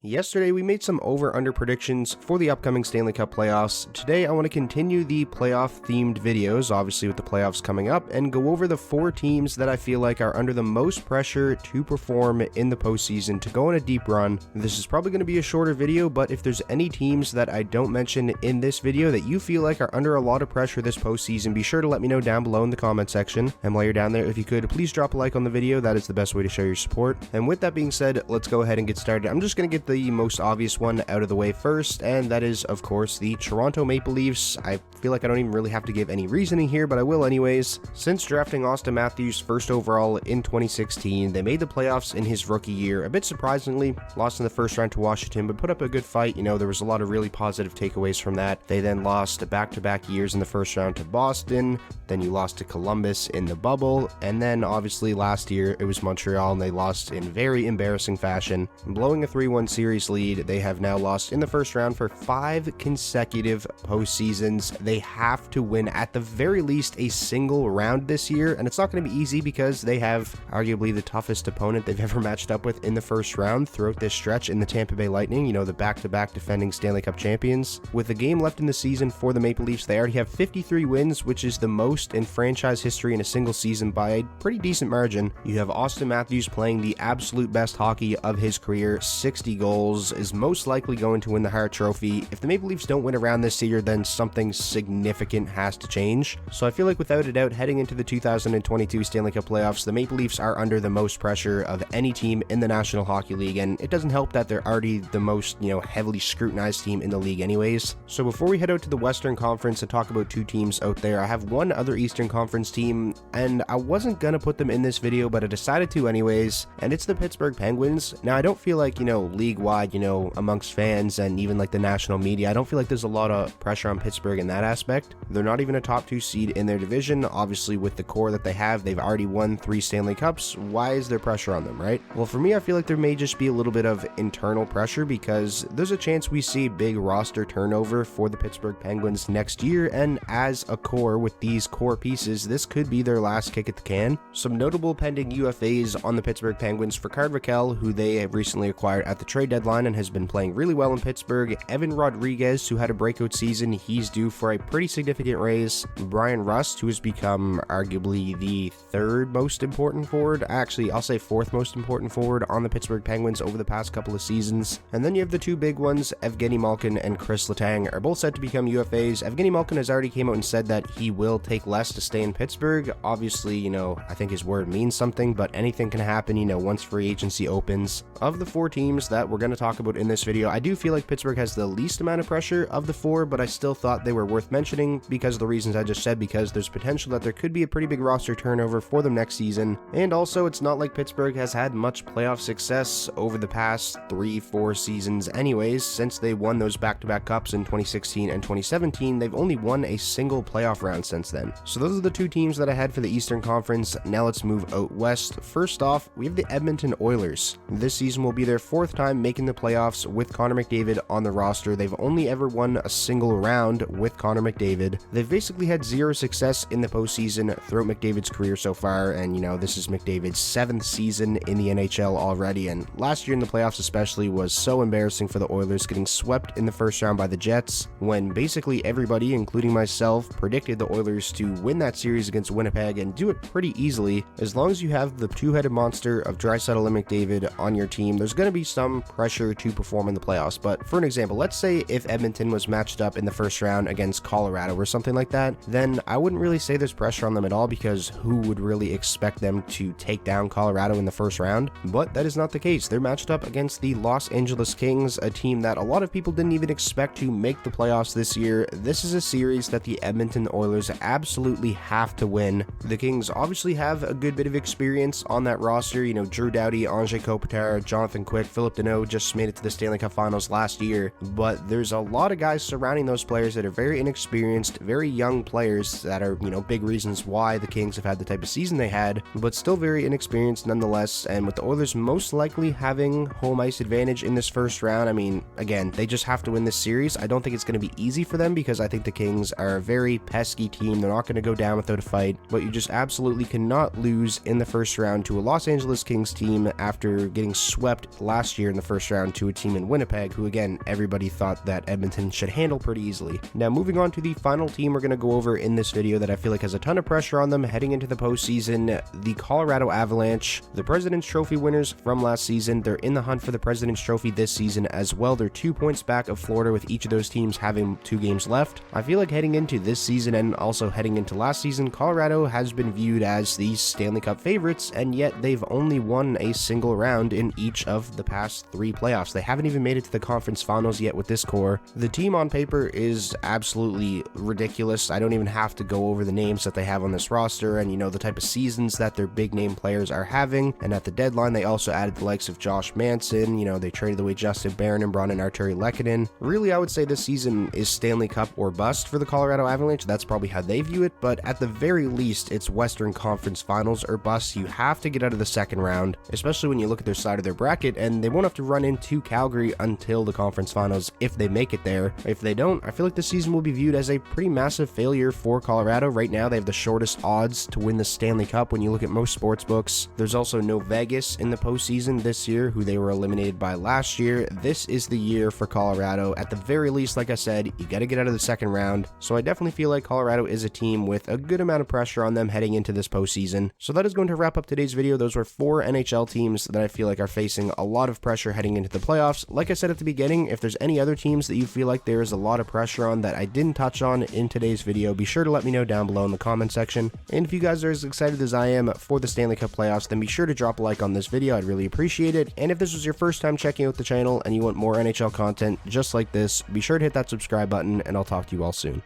Yesterday, we made some over-under predictions for the upcoming Stanley Cup playoffs. Today, I want to continue the playoff-themed videos, obviously with the playoffs coming up, and go over the four teams that I feel like are under the most pressure to perform in the postseason to go on a deep run. This is probably going to be a shorter video, but if there's any teams that I don't mention in this video that you feel like are under a lot of pressure this postseason, be sure to let me know down below in the comment section. And while you're down there, if you could, please drop a like on the video. That is the best way to show your support. And with that being said, let's go ahead and get started. I'm just going to get the most obvious one out of the way first, and that is, of course, the Toronto Maple Leafs. I feel like I don't even really have to give any reasoning here, but I will anyways. Since drafting Auston Matthews first overall in 2016, they made the playoffs in his rookie year. A bit surprisingly, lost in the first round to Washington, but put up a good fight. You know, there was a lot of really positive takeaways from that. They then lost back-to-back years in the first round to Boston, then you lost to Columbus in the bubble, and then obviously last year it was Montreal, and they lost in very embarrassing fashion, blowing a 3-1 series lead. They have now lost in the first round for 5 consecutive postseasons. They have to win at the very least a single round this year, and it's not going to be easy because they have arguably the toughest opponent they've ever matched up with in the first round throughout this stretch in the Tampa Bay Lightning, you know, the back-to-back defending Stanley Cup champions. With a game left in the season for the Maple Leafs, they already have 53 wins, which is the most in franchise history in a single season by a pretty decent margin. You have Auston Matthews playing the absolute best hockey of his career, 60 goals, is most likely going to win the Hart Trophy. If the Maple Leafs don't win around this year, then something significant has to change. So I feel like without a doubt, heading into the 2022 Stanley Cup playoffs, the Maple Leafs are under the most pressure of any team in the National Hockey League, and it doesn't help that they're already the most, heavily scrutinized team in the league anyways. So before we head out to the Western Conference and talk about two teams out there, I have one other Eastern Conference team, and I wasn't gonna put them in this video, but I decided to anyways, and it's the Pittsburgh Penguins. Now, I don't feel like, league-wide, amongst fans and even like the national media, I don't feel like there's a lot of pressure on Pittsburgh in that aspect. They're not even a top 2 seed in their division. Obviously, with the core that they have, they've already won 3 Stanley Cups. Why is there pressure on them, right? Well, for me, I feel like there may just be a little bit of internal pressure because there's a chance we see big roster turnover for the Pittsburgh Penguins next year, and as a core with these core pieces, this could be their last kick at the can. Some notable pending UFAs on the Pittsburgh Penguins: for Rickard Rakell, who they have recently acquired at the trade deadline and has been playing really well in Pittsburgh. Evan Rodriguez, who had a breakout season, he's due for a pretty significant raise. Brian Rust, who has become arguably the third most important forward, actually I'll say fourth most important forward on the Pittsburgh Penguins over the past couple of seasons. And then you have the two big ones, Evgeny Malkin and Chris Letang, are both set to become UFAs. Evgeny Malkin has already came out and said that he will take less to stay in Pittsburgh. Obviously, I think his word means something, but anything can happen, once free agency opens. Of the 4 teams that we're going to talk about in this video, I do feel like Pittsburgh has the least amount of pressure of the 4, but I still thought they were worth mentioning because of the reasons I just said, because there's potential that there could be a pretty big roster turnover for them next season. And also, it's not like Pittsburgh has had much playoff success over the past 3-4 seasons anyways. Since they won those back-to-back cups in 2016 and 2017, they've only won a single playoff round since then. So those are the 2 teams that I had for the Eastern Conference. Now let's move out west. First off, we have the Edmonton Oilers. This season will be their 4th time making the playoffs with Connor McDavid on the roster. They've only ever won a single round with Connor McDavid. They've basically had 0 success in the postseason throughout McDavid's career so far, and this is McDavid's 7th season in the NHL already, and last year in the playoffs especially was so embarrassing for the Oilers, getting swept in the first round by the Jets, when basically everybody, including myself, predicted the Oilers to win that series against Winnipeg and do it pretty easily. As long as you have the two-headed monster of Draisaitl and McDavid on your team, there's going to be some pressure to perform in the playoffs. But for an example, let's say if Edmonton was matched up in the first round against Colorado or something like that, then I wouldn't really say there's pressure on them at all, because who would really expect them to take down Colorado in the first round? But that is not the case. They're matched up against the Los Angeles Kings, a team that a lot of people didn't even expect to make the playoffs this year. This is a series that the Edmonton Oilers absolutely have to win. The Kings obviously have a good bit of experience on that roster. Drew Doughty, Anze Kopitar, Jonathan Quick, Philip Deneau just made it to the Stanley Cup Finals last year, but there's a lot of guys surrounding those players that are very inexperienced, very young players that are, big reasons why the Kings have had the type of season they had, but still very inexperienced nonetheless. And with the Oilers most likely having home ice advantage in this first round, again, they just have to win this series. I don't think it's going to be easy for them because I think the Kings are a very pesky team. They're not going to go down without a fight, but you just absolutely cannot lose in the first round to a Los Angeles Kings team after getting swept last year in the first round to a team in Winnipeg, who again, everybody thought that Edmonton should handle pretty easily. Now moving on to the final team we're going to go over in this video that I feel like has a ton of pressure on them heading into the postseason, the Colorado Avalanche, the President's Trophy winners from last season. They're in the hunt for the President's Trophy this season as well. They're 2 points back of Florida with each of those teams having 2 games left. I feel like heading into this season and also heading into last season, Colorado has been viewed as the Stanley Cup favorites, and yet they've only won a single round in each of the past 3 playoffs. They haven't even made it to the conference finals yet with this core. The team on paper is absolutely ridiculous. I don't even have to go over the names that they have on this roster and, you know, the type of seasons that their big name players are having. And at the deadline, they also added the likes of Josh Manson. You know, they traded away Justin Barron and brought in Arturi Lehkonen. Really, I would say this season is Stanley Cup or bust for the Colorado Avalanche. That's probably how they view it, but at the very least, it's Western Conference Finals or bust. You have to get out of the second round, especially when you look at their side of their bracket, and they won't have to run into Calgary until the conference finals if they make it there. If they don't, I feel like this season will be viewed as a pretty massive failure for Colorado. Right now, they have the shortest odds to win the Stanley Cup when you look at most sports books. There's also no Vegas in the postseason this year, who they were eliminated by last year. This is the year for Colorado. At the very least, like I said, you got to get out of the second round. So I definitely feel like Colorado is a team with a good amount of pressure on them heading into this postseason. So that is going to wrap up today's video. Those were 4 NHL teams that I feel like are facing a lot of pressure heading into the playoffs. Like I said at the beginning, if there's any other teams that you feel like there is a lot of pressure on that I didn't touch on in today's video, be sure to let me know down below in the comment section. And if you guys are as excited as I am for the Stanley Cup playoffs, then be sure to drop a like on this video. I'd really appreciate it. And if this was your first time checking out the channel and you want more NHL content just like this, be sure to hit that subscribe button, and I'll talk to you all soon.